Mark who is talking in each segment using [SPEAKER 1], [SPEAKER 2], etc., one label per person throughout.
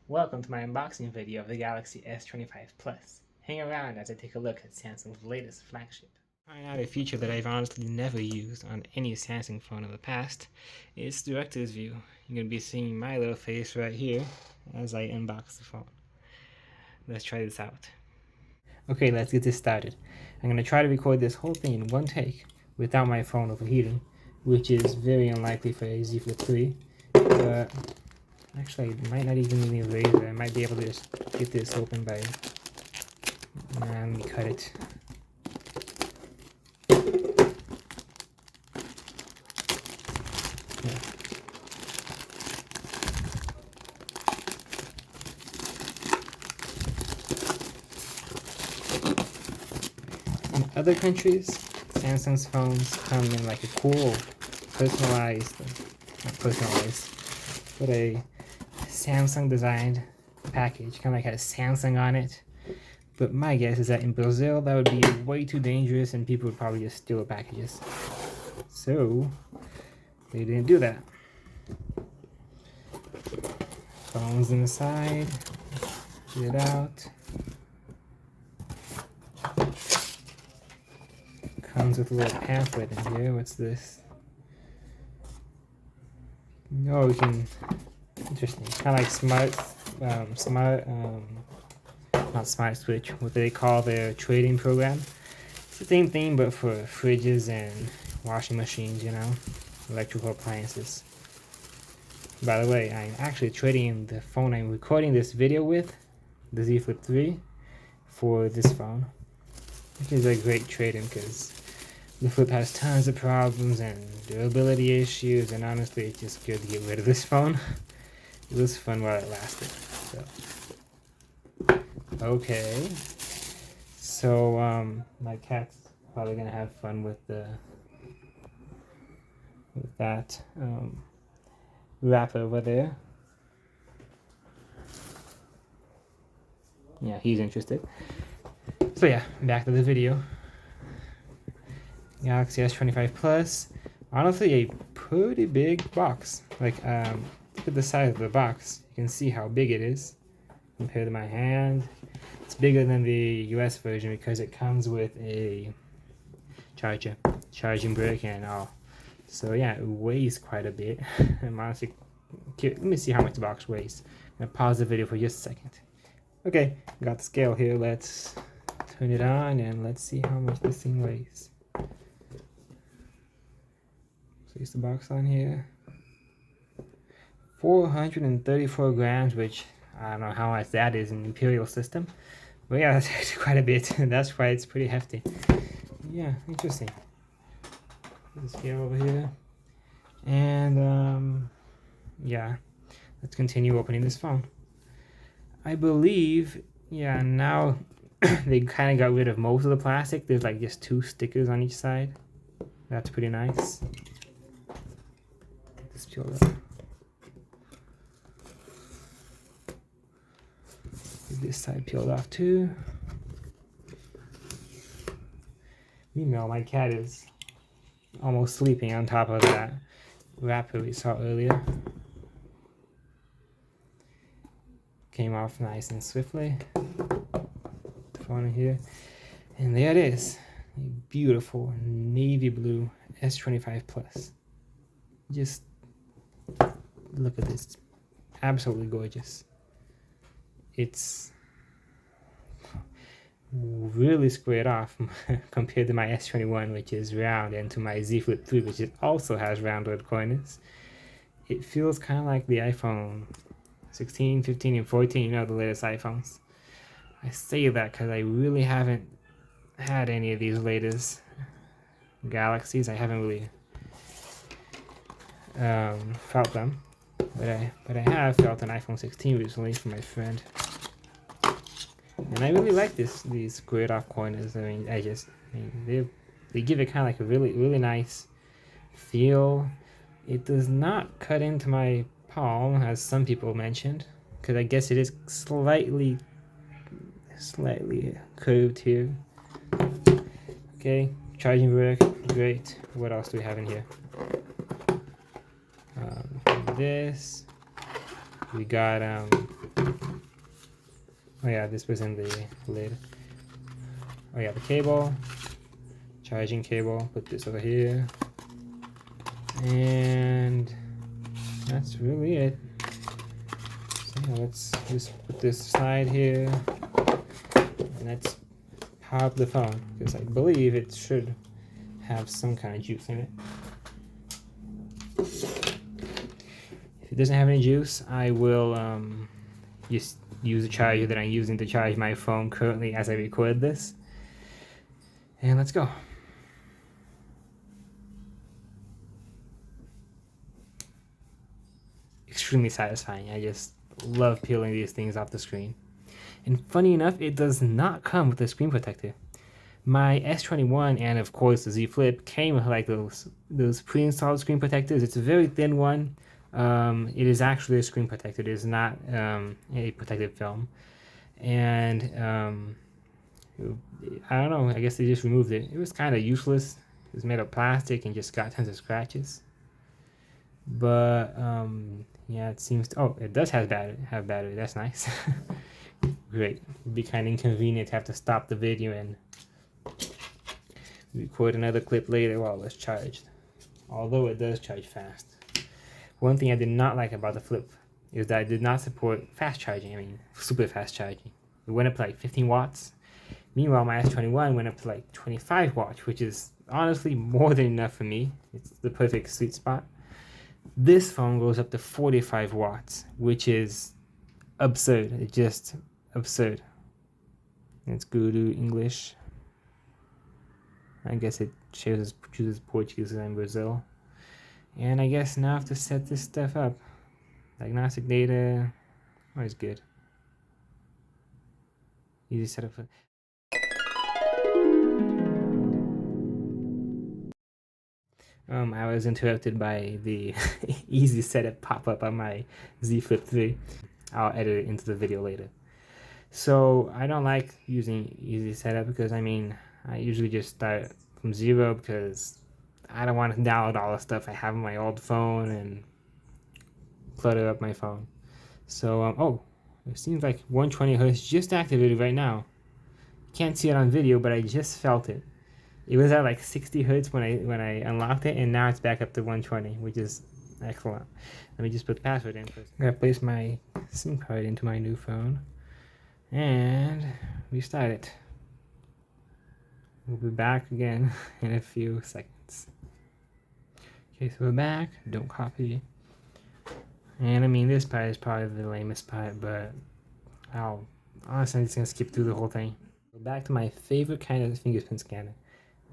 [SPEAKER 1] Welcome to my unboxing video of the Galaxy S25 Plus. Hang around as I take a look at Samsung's latest flagship. Find out a feature that I've honestly never used on any Samsung phone in the past. It's Director's View. You're going to be seeing my little face right here as I unbox the phone. Let's try this out. Okay, let's get this started. I'm going to try to record this whole thing in one take without my phone overheating, which is very unlikely for a Z Flip 3. But actually, I might not even need a razor. I might be able to just get this open by... let me cut it. Yeah. In other countries, Samsung's phones come in like a cool, personalized, not personalized, but a Samsung designed package, kind of like has Samsung on it. But my guess is that in Brazil that would be way too dangerous and people would probably just steal the packages. So they didn't do that. Phones in the side, get it out. Comes with a little pamphlet in here. What's this? Oh, we can. Interesting. Kind of like not smart switch. What they call their trading program. It's the same thing, but for fridges and washing machines. You know, electrical appliances. By the way, I'm actually trading the phone I'm recording this video with, the Z Flip 3, for this phone, which is a great trade-in because the Flip has tons of problems and durability issues, and honestly, it's just good to get rid of this phone. It was fun while it lasted. So, okay. So, my cat's probably gonna have fun with that wrapper over there. Yeah, he's interested. So yeah, back to the video. Galaxy S25 Plus. Honestly, a pretty big box. Like, look at the size of the box. You can see how big it is compared to my hand. It's bigger than the US version because it comes with a charging brick, and all. So yeah, it weighs quite a bit. I'm honestly, let me see how much the box weighs. I'm gonna pause the video for just a second. Okay, got the scale here. Let's turn it on and let's see how much this thing weighs. Place the box on here. 434 grams, which I don't know how much that is in imperial system, but yeah, that's actually quite a bit. That's why it's pretty hefty. Yeah, interesting. Put the scale over here, and yeah, let's continue opening this phone. I believe, yeah, now they kind of got rid of most of the plastic. There's like just 2 stickers on each side. That's pretty nice. This peeled up. This side peeled off too. Meanwhile, my cat is almost sleeping on top of that wrapper we saw earlier. Came off nice and swiftly. The phone in here. And there it is. A beautiful navy blue S25 Plus. Just look at this. Absolutely gorgeous. It's really squared off compared to my S21, which is round, and to my Z Flip 3, which also has rounded corners. It feels kind of like the iPhone 16, 15, and 14, you know, the latest iPhones. I say that because I really haven't had any of these latest Galaxies. I haven't really felt them, but I have felt an iPhone 16 recently from my friend. And I really like these squared off corners. I mean, they give it kind of like a really nice feel. It does not cut into my palm, as some people mentioned, because I guess it is slightly curved here. Okay, charging brick, great. What else do we have in here? This We got Oh yeah, this was in the lid. Oh yeah, the cable, charging cable, put this over here. And that's really it. So yeah, let's just put this aside here. And let's power up the phone, because I believe it should have some kind of juice in it. If it doesn't have any juice, I will just use the charger that I'm using to charge my phone currently as I record this. And let's go. Extremely satisfying. I just love peeling these things off the screen. And funny enough, it does not come with a screen protector. My S21 and of course the Z Flip came with like those pre-installed screen protectors. It's a very thin one. It is actually a screen protector. It is not a protective film. And I don't know. I guess they just removed it. It was kind of useless. It was made of plastic and just got tons of scratches. But yeah, it seems to, oh, it does have battery. That's nice. Great. It'd be kind of inconvenient to have to stop the video and record another clip later while it's charged. Although it does charge fast. One thing I did not like about the Flip is that it did not support fast charging. I mean, super fast charging. It went up to like 15 watts. Meanwhile, my S21 went up to like 25 watts, which is honestly more than enough for me. It's the perfect sweet spot. This phone goes up to 45 watts, which is absurd. It's just absurd. Let's go to English. I guess it chooses Portuguese and Brazil. And I guess now I have to set this stuff up. Diagnostic data, always good. Easy setup. I was interrupted by the easy setup pop-up on my Z Flip 3. I'll edit it into the video later. So I don't like using easy setup because I mean I usually just start from zero because I don't want to download all the stuff I have on my old phone and clutter up my phone. So oh, it seems like 120 Hz just activated right now. Can't see it on video, but I just felt it. It was at like 60 Hz when I unlocked it, and now it's back up to 120, which is excellent. Let me just put the password in first. I'm gonna place my SIM card into my new phone and restart it. We'll be back again in a few seconds. Okay, so we're back. Don't copy. And I mean, this part is probably the lamest part, but honestly, I'm just gonna skip through the whole thing. Go back to my favorite kind of fingerprint scanner,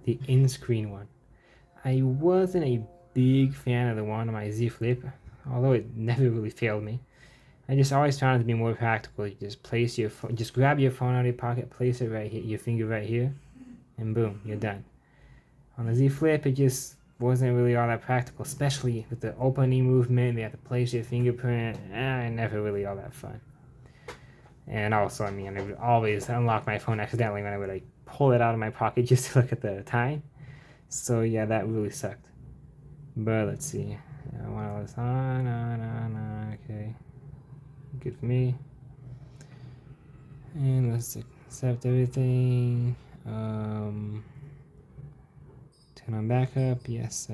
[SPEAKER 1] the in-screen one. I wasn't a big fan of the one on my Z Flip, although it never really failed me. I just always found it to be more practical. You just place your phone, just grab your phone out of your pocket, place it right here, your finger right here, and boom, you're done. On the Z Flip, it just wasn't really all that practical, especially with the opening movement. You have to place your fingerprint, never really all that fun. And also, I mean, I would always unlock my phone accidentally when I would like pull it out of my pocket just to look at the time. So yeah, that really sucked. But let's see. On. Okay. Good for me. And let's accept everything. Turn on backup. Yes,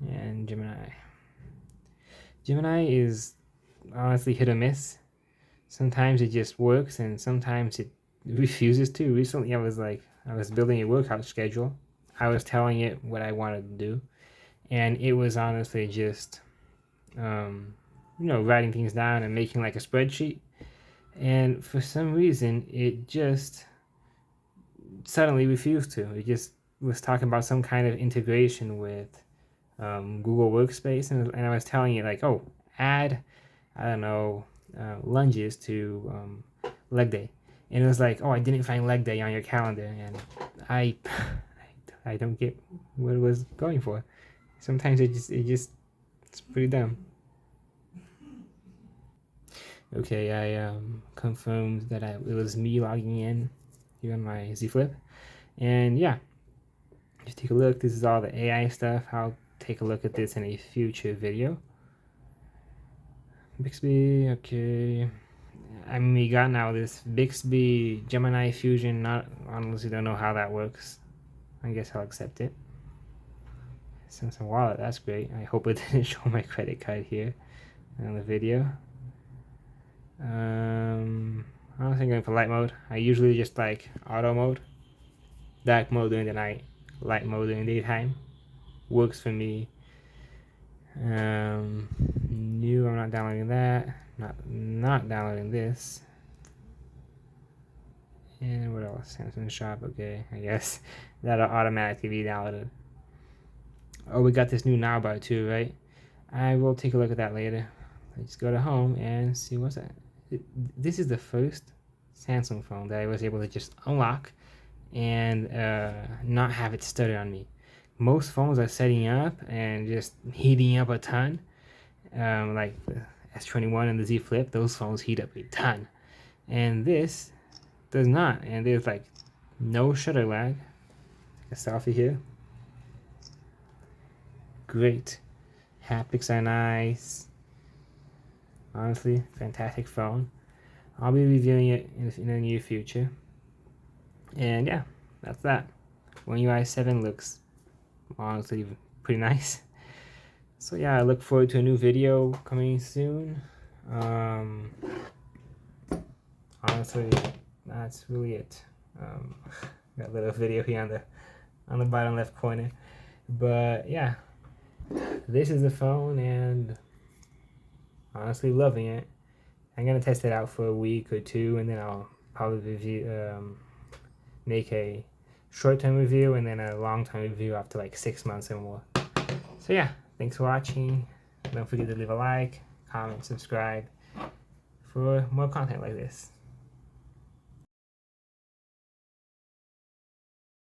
[SPEAKER 1] and Gemini. Gemini is honestly hit or miss. Sometimes it just works and sometimes it refuses to. Recently I was building a workout schedule. I was telling it what I wanted to do, and it was honestly just writing things down and making like a spreadsheet, and for some reason it just suddenly refused to. It just was talking about some kind of integration with Google Workspace, and I was telling it like, oh, add, I don't know, lunges to leg day, and it was like, oh, I didn't find leg day on your calendar, and I don't get what it was going for. Sometimes it's pretty dumb. Okay, I confirmed that it was me logging in here on my Z Flip, and yeah, just take a look. This is all the AI stuff. I'll take a look at this in a future video. Bixby, okay, I mean, we got now this Bixby Gemini Fusion. Not honestly, don't know how that works. I guess I'll accept it. Samsung wallet, that's great. I hope it didn't show my credit card here on the video. Honestly, going for light mode. I usually just like auto mode, dark mode during the night, light mode during the daytime. Works for me. New, I'm not downloading that. Not downloading this. And what else? Samsung Shop. Okay, I guess that'll automatically be downloaded. Oh, we got this new now bar too, right? I will take a look at that later. Let's go to home and see what's that. This is the first Samsung phone that I was able to just unlock and not have it stutter on me. Most phones are setting up and just heating up a ton, like the S25 and the Z Flip. Those phones heat up a ton, and this does not. And there's like no shutter lag. Take a selfie here. Great. Haptics are nice. Honestly, fantastic phone. I'll be reviewing it in the near future. And yeah, that's that. One UI 7 looks honestly pretty nice. So yeah, I look forward to a new video coming soon. Honestly, that's really it. Got a little video here on the bottom left corner. But yeah, this is the phone, and honestly loving it. I'm gonna test it out for a week or two, and then I'll probably make a short-term review and then a long-term review after like 6 months or more. So yeah, thanks for watching. Don't forget to leave a like, comment, subscribe for more content like this.